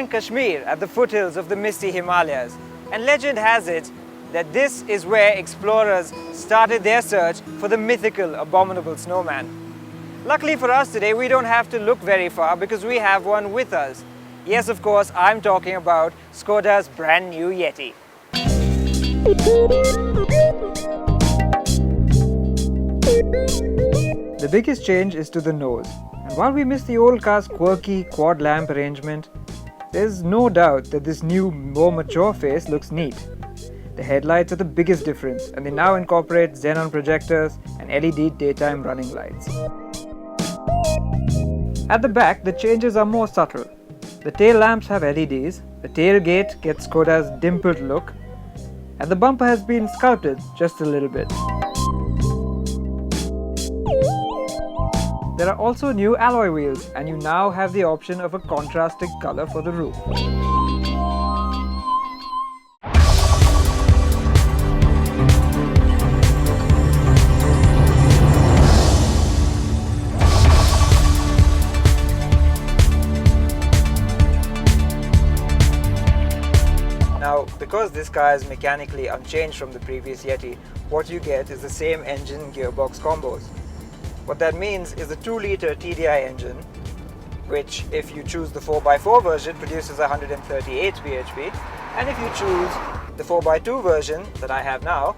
in Kashmir at the foothills of the misty Himalayas, and legend has it that this is where explorers started their search for the mythical abominable snowman. Luckily for us today, we don't have to look very far because we have one with us. Yes, of course, I'm talking about Skoda's brand new Yeti. The biggest change is to the nose, and while we miss the old car's quirky quad lamp arrangement, there's no doubt that this new, more mature face looks neat. The headlights are the biggest difference, and they now incorporate xenon projectors and LED daytime running lights. At the back, the changes are more subtle. The tail lamps have LEDs, the tailgate gets Skoda's dimpled look, and the bumper has been sculpted just a little bit. There are also new alloy wheels, and you now have the option of a contrasting color for the roof. Now, because this car is mechanically unchanged from the previous Yeti, what you get is the same engine gearbox combos. What that means is a 2-litre TDI engine, which if you choose the 4x4 version produces 138 bhp, and if you choose the 4x2 version that I have now,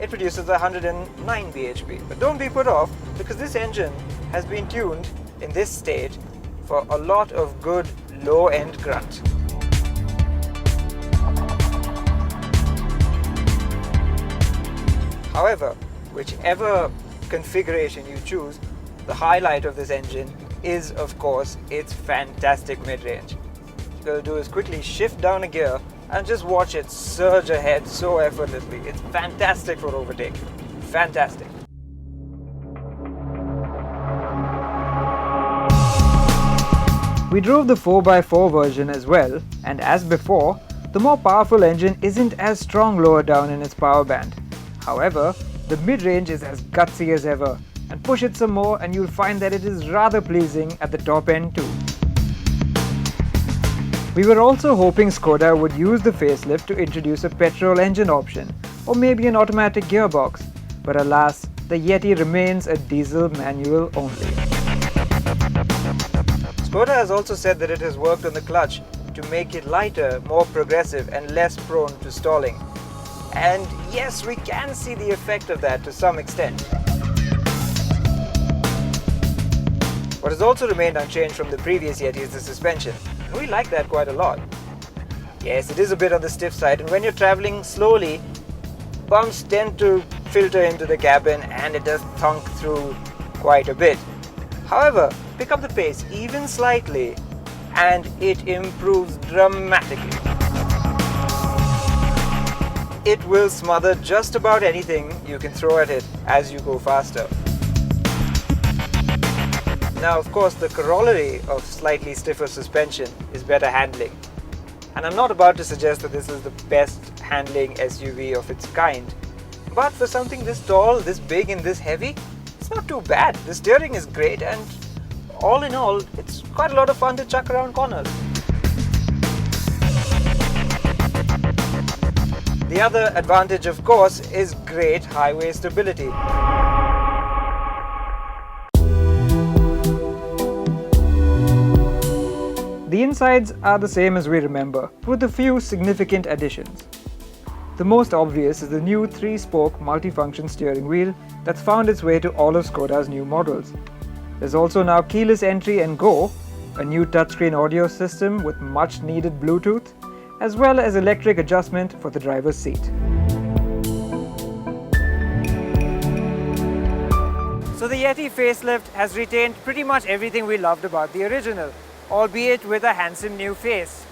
it produces 109 bhp. But don't be put off, because this engine has been tuned in this state for a lot of good low-end grunt. However, whichever configuration you choose, the highlight of this engine is, of course, its fantastic mid-range. What you're going to do is quickly shift down a gear and just watch it surge ahead so effortlessly. It's fantastic for overtaking. Fantastic. We drove the 4x4 version as well, and as before, the more powerful engine isn't as strong lower down in its power band. However, the mid-range is as gutsy as ever, and push it some more and you'll find that it is rather pleasing at the top end too. We were also hoping Skoda would use the facelift to introduce a petrol engine option, or maybe an automatic gearbox, but alas, the Yeti remains a diesel manual only. Skoda has also said that it has worked on the clutch to make it lighter, more progressive and less prone to stalling. And yes, we can see the effect of that to some extent. What has also remained unchanged from the previous Yeti is the suspension. And we like that quite a lot. Yes, it is a bit on the stiff side, and when you're traveling slowly, bumps tend to filter into the cabin and it does thunk through quite a bit. However, pick up the pace even slightly and it improves dramatically. It will smother just about anything you can throw at it as you go faster. Now, of course, the corollary of slightly stiffer suspension is better handling. And I'm not about to suggest that this is the best handling SUV of its kind. But for something this tall, this big and this heavy, it's not too bad. The steering is great, and all in all, it's quite a lot of fun to chuck around corners. The other advantage, of course, is great highway stability. The insides are the same as we remember, with a few significant additions. The most obvious is the new 3-spoke multifunction steering wheel that's found its way to all of Skoda's new models. There's also now keyless entry and go, a new touchscreen audio system with much needed Bluetooth, as well as electric adjustment for the driver's seat. So the Yeti facelift has retained pretty much everything we loved about the original, albeit with a handsome new face.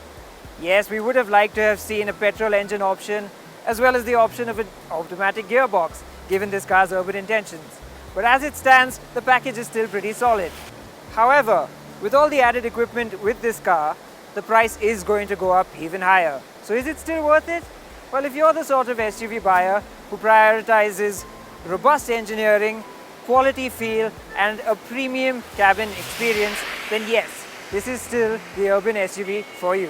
Yes, we would have liked to have seen a petrol engine option, as well as the option of an automatic gearbox, given this car's urban intentions. But as it stands, the package is still pretty solid. However, with all the added equipment with this car, the price is going to go up even higher. So is it still worth it? Well, if you're the sort of SUV buyer who prioritizes robust engineering, quality feel, and a premium cabin experience, then yes, this is still the urban SUV for you.